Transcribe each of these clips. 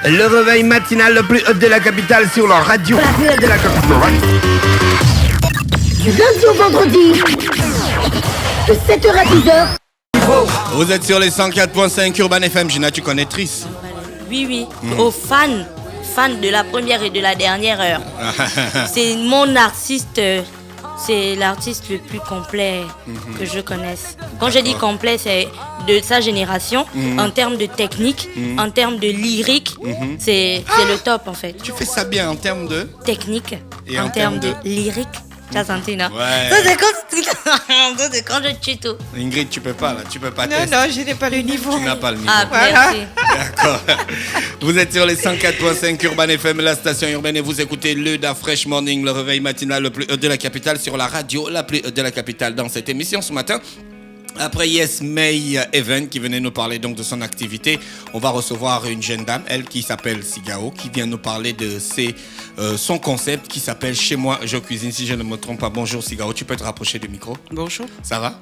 Le réveil matinal le plus haut de la capitale sur la radio. La plus haute de la capitale. Du lundi au vendredi, de 7h à 10h. Vous êtes sur les 104.5 Urban FM. Gina, tu connais Triss? Oui. Aux fans de la première et de la dernière heure. C'est mon artiste, c'est l'artiste le plus complet que je connaisse. Quand je dis complet, c'est de sa génération, en termes de technique, en termes de lyrique, c'est le top en fait. Tu fais ça bien en termes de Technique, et en termes de lyrique. Tu as senti, non? Ouais. Ça, c'est quand je tue tout. Ingrid, tu peux pas là, tu peux pas Non, tester. non, je n'ai pas le niveau. Tu n'as pas le niveau. Ah, Voilà. merci. D'accord. Vous êtes sur les 104.5 Urban FM, la station urbaine, et vous écoutez le Da Fresh Morning, le réveil matinal le plus haut de la capitale sur la radio, la plus haute de la capitale dans cette émission ce matin. Après Yes May Even qui venait nous parler donc de son activité, on va recevoir une jeune dame, elle qui s'appelle Sigao, qui vient nous parler de son concept qui s'appelle Chez moi je cuisine, si je ne me trompe pas. Bonjour Sigao, tu peux te rapprocher du micro? Bonjour. Ça va?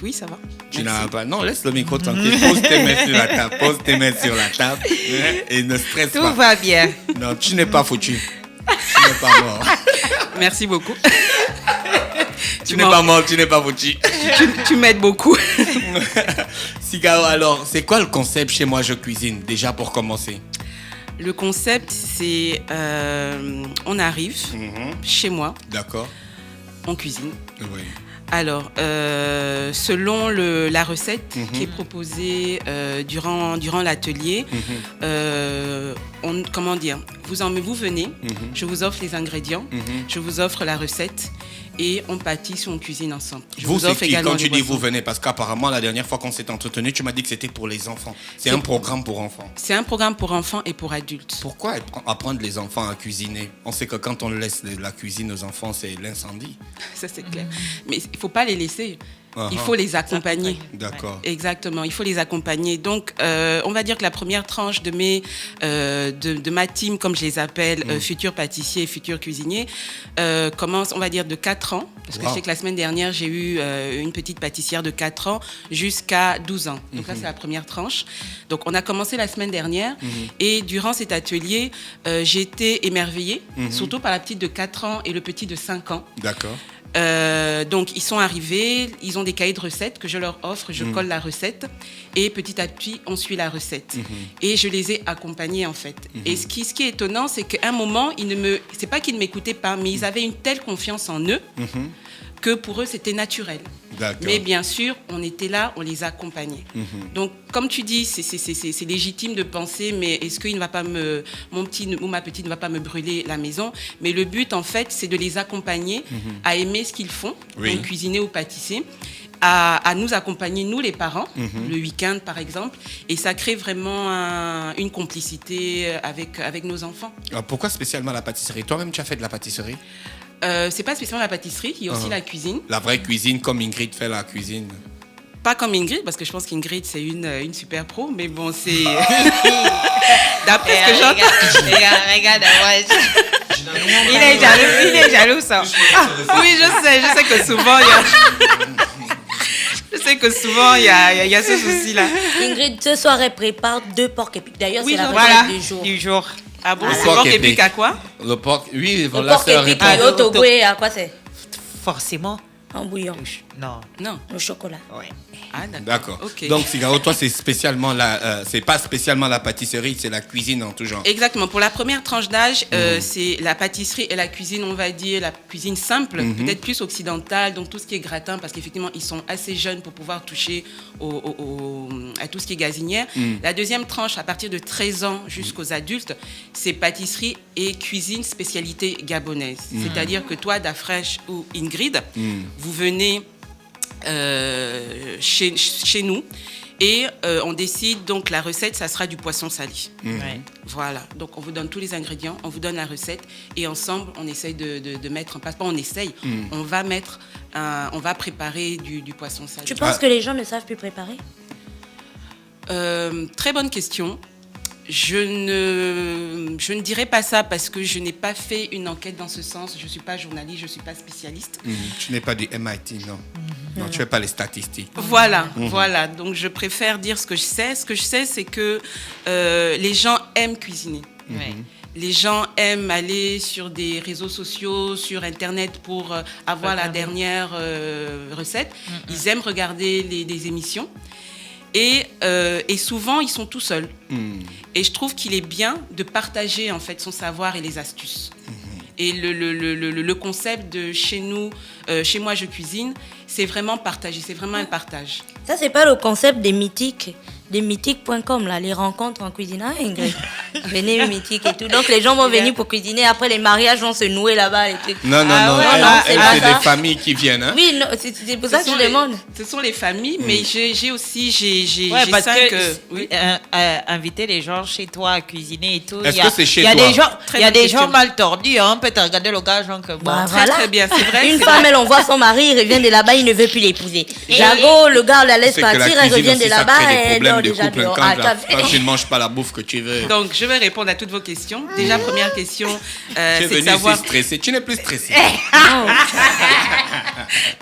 Oui, ça va. Tu Merci. n'as pas... Non, laisse le micro tranquille, pose tes mains sur la table, pose tes mains sur la table et ne stresse Tout pas. va bien. Non, tu n'es pas foutu. Tu n'es pas mort. Merci beaucoup. Tu n'es pas mort, tu n'es pas foutu. Tu m'aides beaucoup. Sigao, alors, c'est quoi le concept Chez moi je cuisine, déjà pour commencer? Le concept, c'est on arrive chez moi, D'accord. on cuisine. Oui. Alors, selon la recette qui est proposée durant l'atelier, comment dire, vous venez, je vous offre les ingrédients, je vous offre la recette et on pâtisse ou on cuisine ensemble. Je Vous, c'est offre qui également quand tu les dis vous boissons. venez? Parce qu'apparemment, la dernière fois qu'on s'est entretenu, tu m'as dit que c'était pour les enfants. C'est un programme pour enfants. C'est un programme pour enfants et pour adultes. Pourquoi apprendre les enfants à cuisiner? On sait que quand on laisse la cuisine aux enfants, c'est l'incendie. Ça, c'est clair. Mais il ne faut pas les laisser. Il Uh-huh. faut les accompagner. D'accord. Exactement, il faut les accompagner. Donc, on va dire que la première tranche de ma team, comme je les appelle, futurs pâtissiers et futurs cuisiniers, commence, on va dire, de 4 ans. Parce que Wow. je sais que la semaine dernière, j'ai eu une petite pâtissière de 4 ans jusqu'à 12 ans. Donc là, c'est la première tranche. Donc, on a commencé la semaine dernière. Et durant cet atelier, j'ai été émerveillée, surtout par la petite de 4 ans et le petit de 5 ans. D'accord. Donc, ils sont arrivés, ils ont des cahiers de recettes que je leur offre, je colle la recette et petit à petit, on suit la recette. Et je les ai accompagnés en fait. Et ce qui est étonnant, c'est qu'à un moment, c'est pas qu'ils ne m'écoutaient pas, mais ils avaient une telle confiance en eux que pour eux, c'était naturel. D'accord. Mais bien sûr, on était là, on les accompagnait. Donc, comme tu dis, c'est légitime de penser, mais est-ce qu'il ne va pas mon petit ou ma petite ne va pas me brûler la maison? Mais le but, en fait, c'est de les accompagner à aimer ce qu'ils font, Oui. donc cuisiner ou pâtisser, à nous accompagner, nous les parents, le week-end par exemple, et ça crée vraiment une complicité avec nos enfants. Alors, pourquoi spécialement la pâtisserie? Toi-même, tu as fait de la pâtisserie? C'est pas spécialement la pâtisserie, il y a aussi la cuisine. La vraie cuisine, comme Ingrid fait la cuisine. Pas comme Ingrid, parce que je pense qu'Ingrid, c'est une super pro, mais bon, c'est... D'après ce que j'entends... Regarde, Il est jaloux, ça. Oui, je sais que souvent, il y a... Je sais que souvent, il y a ce souci-là. Ingrid, ce soir, elle prépare 2 porcs épics. D'ailleurs, Oui, c'est la voilà, recette du jour. du jour. Ah bon, Le c'est porc porc épic. épic à quoi? Le porc, oui, Le la porc sœur épic répond. au Togo, à quoi c'est? Forcément. En bouillon, Non. Non. au chocolat. Ouais. Ah, d'accord. D'accord. Ok. Donc, Sigaro, toi, c'est pas spécialement la pâtisserie, c'est la cuisine en tout genre. Exactement. Pour la première tranche d'âge, c'est la pâtisserie et la cuisine, on va dire, la cuisine simple, peut-être plus occidentale, donc tout ce qui est gratin, parce qu'effectivement, ils sont assez jeunes pour pouvoir toucher à tout ce qui est gazinière. La deuxième tranche, à partir de 13 ans jusqu'aux adultes, c'est pâtisserie et cuisine spécialité gabonaise. C'est-à-dire que toi, Dafresh ou Ingrid, vous venez chez nous et on décide donc la recette, ça sera du poisson salé. Ouais. Voilà, donc on vous donne tous les ingrédients, on vous donne la recette et ensemble on essaye de mettre en place, pas on essaye, on va préparer du poisson salé. Tu penses que les gens ne savent plus préparer? Très bonne question. Je ne dirais pas ça parce que je n'ai pas fait une enquête dans ce sens. Je ne suis pas journaliste, je ne suis pas spécialiste. Tu n'es pas du MIT, non? Non, tu fais pas les statistiques. Voilà, voilà. Donc je préfère dire ce que je sais. Ce que je sais, c'est que les gens aiment cuisiner. Les gens aiment aller sur des réseaux sociaux, sur Internet pour avoir la dernière recette. Ils aiment regarder des émissions. Et souvent, ils sont tout seuls. Et je trouve qu'il est bien de partager en fait son savoir et les astuces. Et le concept de chez moi je cuisine, c'est vraiment partager, c'est vraiment un partage. Ça, c'est pas le concept des mythiques.com, là, les rencontres en cuisine. Ah, Ingrid, venez mythique et tout. Donc, les gens vont venir pour cuisiner. Après, les mariages vont se nouer là-bas. Et tout. Non, c'est ça. des familles qui viennent. Hein? Oui, non, c'est pour ça que je demande. Ce sont les familles, mais j'ai aussi, j'ai parce 5... que inviter les gens chez toi à cuisiner et tout. Est-ce que c'est chez toi? Il y a des gens mal tordus, hein. Peut-être regarder le gars, genre que bon. Bah, Très, très bien, c'est vrai. Une femme, elle envoie son mari, il revient de là-bas, il ne veut plus l'épouser. Jago, le gars la laisse C'est que la partir, elle cuisine revient aussi, de ça là-bas, crée des elle problèmes dort de déjà couple dehors. quand tu ne manges pas la bouffe que tu veux. Donc, je vais répondre à toutes vos questions. Déjà, première question, Tu es c'est de venu savoir... ici stressé. Tu n'es plus stressé.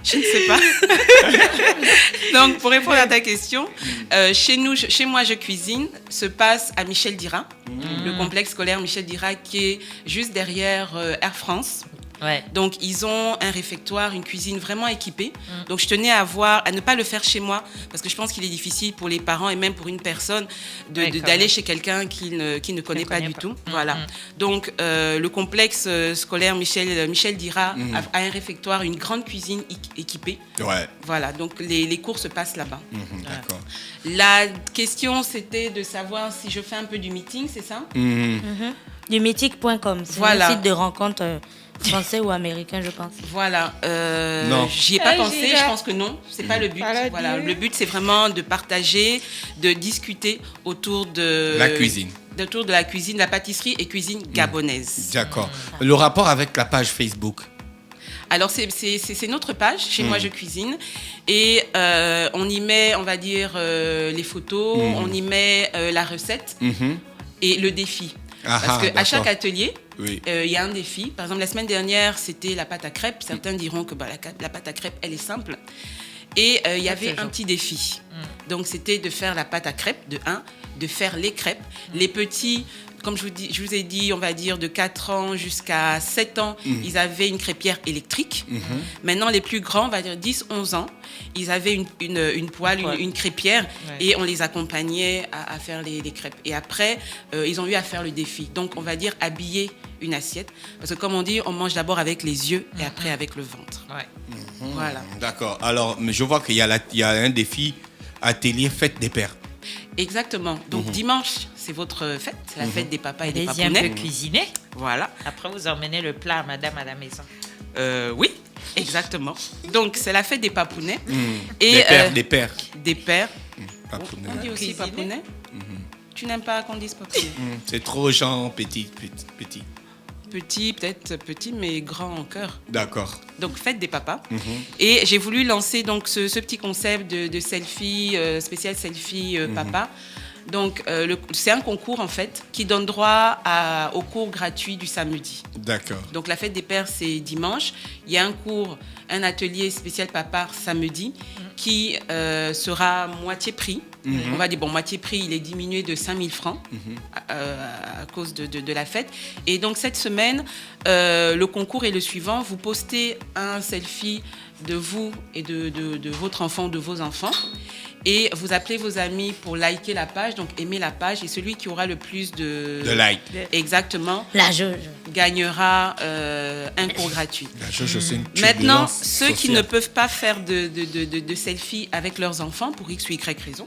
Je ne sais pas. Donc, pour répondre à ta question, chez moi, je cuisine se passe à Michel Dira, le complexe scolaire Michel Dira qui est juste derrière Air France. Ouais. Donc, ils ont un réfectoire, une cuisine vraiment équipée. Donc, je tenais à ne pas le faire chez moi parce que je pense qu'il est difficile pour les parents et même pour une personne d'aller chez quelqu'un qui ne connaît pas du tout. Voilà. Donc, le complexe scolaire Michel Dira a un réfectoire, une grande cuisine équipée. Ouais. Voilà. Donc, les cours se passent là-bas. D'accord. La question, c'était de savoir si je fais un peu du meeting, c'est ça? Du mythique.com, c'est Voilà. un site de rencontre français ou américain, je pense. Voilà. Non. J'y ai pas pensé, je pense que non, c'est pas le but. Voilà. Le but, c'est vraiment de partager, de discuter autour de La cuisine. Autour de la cuisine, la pâtisserie et cuisine gabonaise. D'accord. Le rapport avec la page Facebook. Alors, c'est notre page, chez moi je cuisine, et on y met, on va dire, les photos, on y met la recette et le défi. Parce qu'à chaque atelier, il y a un défi. Par exemple, la semaine dernière, c'était la pâte à crêpes. Certains diront que la pâte à crêpes, elle est simple. Et il y avait un petit défi. Donc, c'était de faire la pâte à crêpes, de faire les crêpes. Les petits, comme je vous ai dit, on va dire de 4 ans jusqu'à 7 ans, ils avaient une crêpière électrique. Maintenant, les plus grands, on va dire 10, 11 ans, ils avaient une poêle, une crêpière, et on les accompagnait à faire les crêpes. Et après, ils ont eu à faire le défi. Donc, on va dire habiller une assiette. Parce que comme on dit, on mange d'abord avec les yeux et après avec le ventre. Voilà. D'accord. Alors, je vois qu'il y a un défi atelier fête des pères. Exactement. Donc, dimanche, c'est votre fête. C'est la fête des papas et des Allez-y un papounets. peu cuisiner. Voilà. Après, vous emmenez le plat à madame à la maison. Oui, exactement. Donc, c'est la fête des papounets. Des pères. Des pères. Papounets. On dit aussi Cuisiner. papounets. Tu n'aimes pas qu'on dise papounets? C'est trop genre petit. Petit, peut-être petit, mais grand en cœur. D'accord. Donc, fête des papas. Et j'ai voulu lancer donc ce petit concept de selfie, spécial selfie papa. Donc, c'est un concours, en fait, qui donne droit au cours gratuit du samedi. D'accord. Donc, la fête des pères, c'est dimanche. Il y a un atelier spécial papa samedi qui sera moitié prix. On va dire, moitié prix, il est diminué de 5 000 francs à cause de la fête. Et donc, cette semaine, le concours est le suivant. Vous postez un selfie de vous et de votre enfant ou de vos enfants. Et vous appelez vos amis pour liker la page, donc aimer la page. Et celui qui aura le plus de like. Exactement. La jauge. Gagnera un cours gratuit. La jauge, c'est une Maintenant, turbulence ceux qui sociale. ne peuvent pas faire de selfie avec leurs enfants, pour X ou Y raison,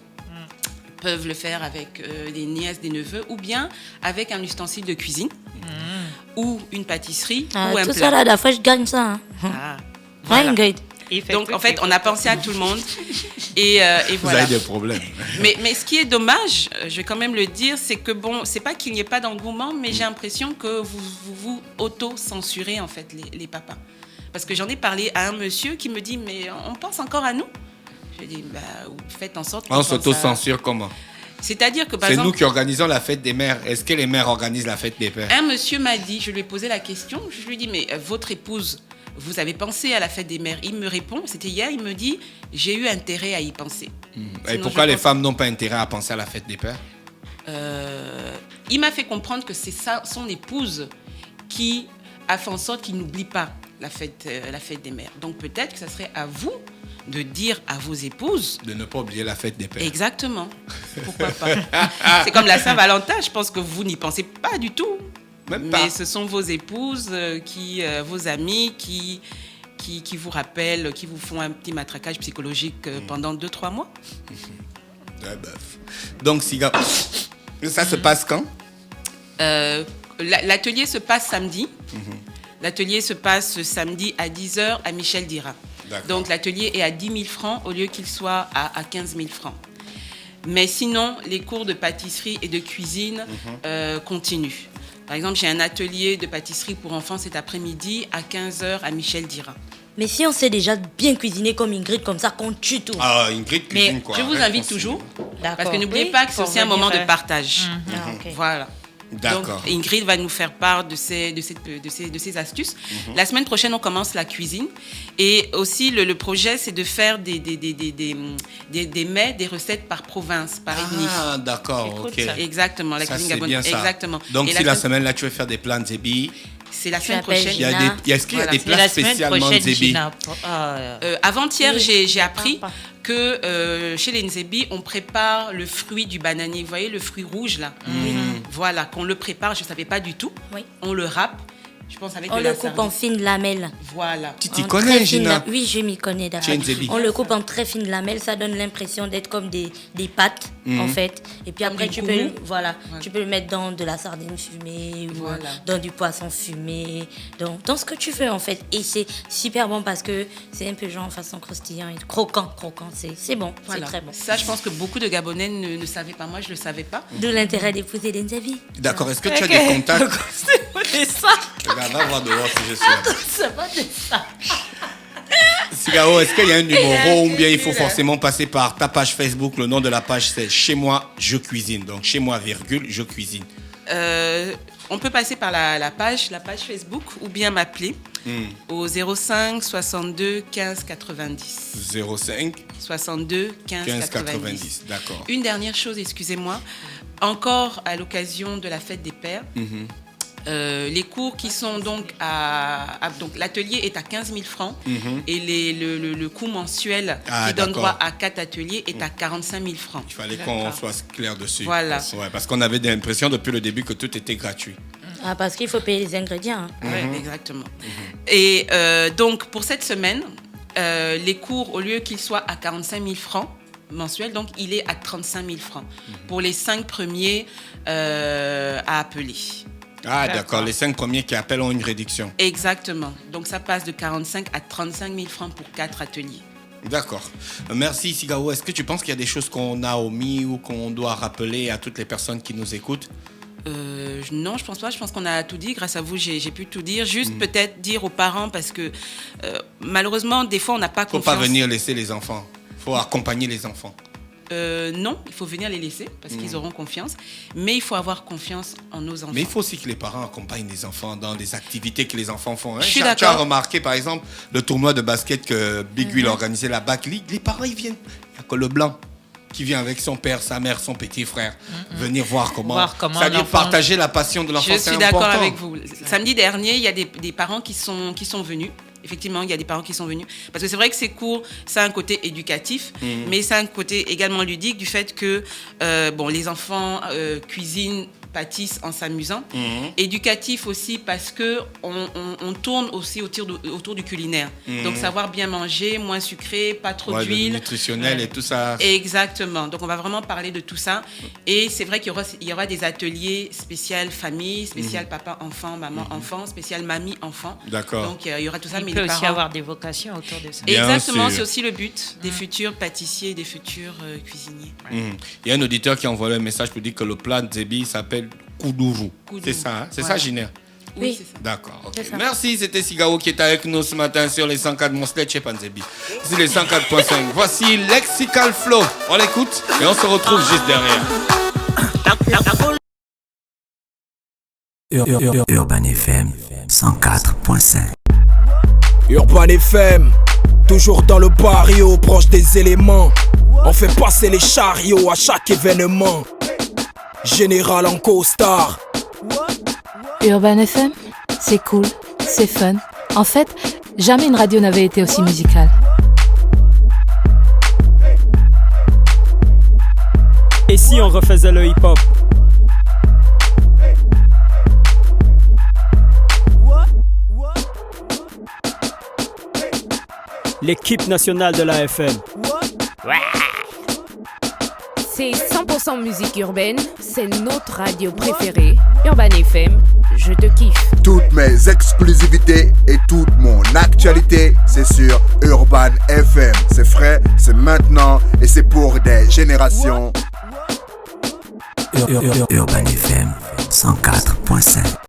peuvent le faire avec des nièces, des neveux, ou bien avec un ustensile de cuisine, ou une pâtisserie, ou un Tout plat. ça là, d'après, je gagne ça. Hein. Ah, Ouais, voilà. Ingrid. Donc, en fait, on a pensé à tout le monde. Et Vous voilà. avez des problèmes. Mais ce qui est dommage, je vais quand même le dire, c'est que c'est pas qu'il n'y ait pas d'engouement, mais j'ai l'impression que vous auto-censurez, en fait, les papas. Parce que j'en ai parlé à un monsieur qui me dit, mais on pense encore à nous? Je dis, faites en sorte qu'on On pense s'auto-censure comment? C'est-à-dire que, par C'est exemple, nous qui organisons la fête des mères. Est-ce que les mères organisent la fête des pères? un monsieur m'a dit, je lui ai posé la question, je lui ai dit, mais votre épouse vous avez pensé à la fête des mères? Il me répond, c'était hier, il me dit, j'ai eu intérêt à y penser. Et Sinon, pourquoi je les pense- femmes n'ont pas intérêt à penser à la fête des pères? Il m'a fait comprendre que c'est ça, son épouse qui a fait en sorte qu'il n'oublie pas la fête des mères. Donc peut-être que ça serait à vous de dire à vos épouses. De ne pas oublier la fête des pères. Exactement. Pourquoi pas? C'est comme la Saint-Valentin, je pense que vous n'y pensez pas du tout. Même pas. Mais ce sont vos épouses, vos amis qui vous rappellent, qui vous font un petit matraquage psychologique pendant 2-3 mois. Ouais, bof. Donc, Siga, ça se passe quand? L'atelier se passe samedi. L'atelier se passe samedi à 10h à Michel Dira. D'accord. Donc l'atelier est à 10 000 francs au lieu qu'il soit à 15 000 francs. Mais sinon, les cours de pâtisserie et de cuisine continuent. Par exemple, j'ai un atelier de pâtisserie pour enfants cet après-midi à 15h à Michel Dira. Mais si on sait déjà bien cuisiner comme Ingrid, comme ça, qu'on tue tout. Ah, Ingrid cuisine Mais quoi. je vous Arrête, invite on toujours, D'accord. parce que n'oubliez Oui, pas que c'est pour aussi un moment venir, de partage. Ah, ok. Voilà. D'accord. Donc, Ingrid va nous faire part de ses astuces. La semaine prochaine, on commence la cuisine. Et aussi, le projet, c'est de faire des mets, des recettes par province, par ethnie. Ah, d'accord, C'est cool, ok. ça. Exactement, la Ça, cuisine c'est bien gabonaise. ça. Exactement. Donc, Et si la semaine, là, tu veux faire des plans de zébi, c'est la Tu semaine l'appelles prochaine. Gina. est-ce qu'il y a Voilà. des Et plats la semaine spécialement prochaine, zébi? Gina. Avant-hier, Oui, j'ai appris papa. que chez les Nzebi, on prépare le fruit du bananier. Vous voyez le fruit rouge là? Voilà, qu'on le prépare, je ne savais pas du tout. Oui. On le râpe, je pense avec On de la le coupe en sardine. fines lamelles. Voilà. Tu t'y En connais, très fines Gina? Oui, je m'y connais Tu es d'accord. une zébi. On le coupe en très fines lamelles, ça donne l'impression d'être comme des pâtes en fait. Et puis après du tu goumou. peux tu peux le mettre dans de la sardine fumée ou Voilà. dans du poisson fumé, dans ce que tu veux en fait. Et c'est super bon parce que c'est un peu genre façon croustillant et croquant, c'est bon, Voilà. c'est très bon. Ça, je pense que beaucoup de Gabonais ne savaient pas. Moi, je ne le savais pas. D'où l'intérêt d'épouser des Nzavi. D'accord, est-ce que tu as des contacts? C'est ça. Regarde, va voir dehors si je suis là. Ça va de ça. Sigao, est-ce qu'il y a un numéro ou bien il faut forcément passer par ta page Facebook? Le nom de la page, c'est Chez moi, je cuisine. Donc, chez moi, je cuisine. On peut passer par la page Facebook ou bien m'appeler au 05 62 15 90. 05 62 15 15 90. 90. D'accord. Une dernière chose, excusez-moi. Encore à l'occasion de la fête des pères, les cours qui sont donc donc l'atelier est à 15 000 francs et le coût mensuel Ah, qui donne d'accord. droit à 4 ateliers est à 45 000 francs. Il fallait qu'on soit clair dessus. Voilà. Ouais, parce qu'on avait l'impression depuis le début que tout était gratuit. Ah, parce qu'il faut payer les ingrédients. Hein. Ouais, exactement. Et donc, pour cette semaine, les cours, au lieu qu'ils soient à 45 000 francs mensuels, donc il est à 35 000 francs pour les 5 premiers à appeler. Ah, d'accord. Les 5 premiers qui appellent ont une réduction. Exactement. Donc, ça passe de 45 à 35 000 francs pour 4 ateliers. D'accord. Merci, Sigao. Est-ce que tu penses qu'il y a des choses qu'on a omis ou qu'on doit rappeler à toutes les personnes qui nous écoutent? Non, je pense pas. Je pense qu'on a tout dit. Grâce à vous, j'ai pu tout dire. Juste peut-être dire aux parents parce que malheureusement, des fois, on n'a pas Il ne faut confiance. pas venir laisser les enfants. Il faut accompagner les enfants. Non, il faut venir les laisser parce qu'ils auront confiance. Mais il faut avoir confiance en nos enfants. Mais il faut aussi que les parents accompagnent les enfants dans des activités que les enfants font. Hein. Je suis Tu as d'accord. remarqué, par exemple, le tournoi de basket que Big Will organisait, la Back League. Les parents, ils viennent. Il n'y a que le blanc qui vient avec son père, sa mère, son petit frère, venir voir comment. C'est-à-dire l'enfant- partager la passion de l'enfant. Je c'est suis d'accord important. avec vous. Samedi dernier, il y a des parents qui sont venus. Effectivement, il y a des parents qui sont venus. Parce que c'est vrai que ces cours, ça a un côté éducatif, mais ça a un côté également ludique du fait que les enfants cuisinent, pâtissent en s'amusant. Éducatif aussi parce que on tourne aussi autour du culinaire. Donc savoir bien manger, moins sucré, pas trop Ouais, le d'huile. nutritionnel et tout ça. Exactement. Donc, on va vraiment parler de tout ça. Et c'est vrai qu'il y aura des ateliers spécial famille, spécial papa-enfant, maman-enfant, spécial mamie-enfant. D'accord. Donc, il y aura tout ça. Il Mais peut les aussi parents... avoir des vocations autour de ça. Bien Exactement, sûr. c'est aussi le but des futurs pâtissiers, des futurs cuisiniers. Il y a un auditeur qui a envoyé un message pour dire que le plat de Zébi s'appelle Koudourou. Koudourou. C'est ça, hein? C'est Voilà. ça, Gina? Oui. c'est ça. D'accord. ok. C'est ça. Merci, c'était Sigao qui est avec nous ce matin sur les 104 Monslet chez Panzebi. C'est les 104.5. Voici Lexical Flow. On l'écoute et on se retrouve juste derrière. Urban FM 104.5. Urban FM, toujours dans le barrio, proche des éléments. On fait passer les chariots à chaque événement. Général en costard. Urban FM, c'est cool, c'est fun. En fait, jamais une radio n'avait été aussi musicale. Et si on refaisait le hip-hop? L'équipe nationale de la FM. C'est 100% musique urbaine, c'est notre radio préférée. Urban FM, je te kiffe. Toutes mes exclusivités et toute mon actualité, c'est sur Urban FM. C'est frais, c'est maintenant et c'est pour des générations. Urban FM 104.5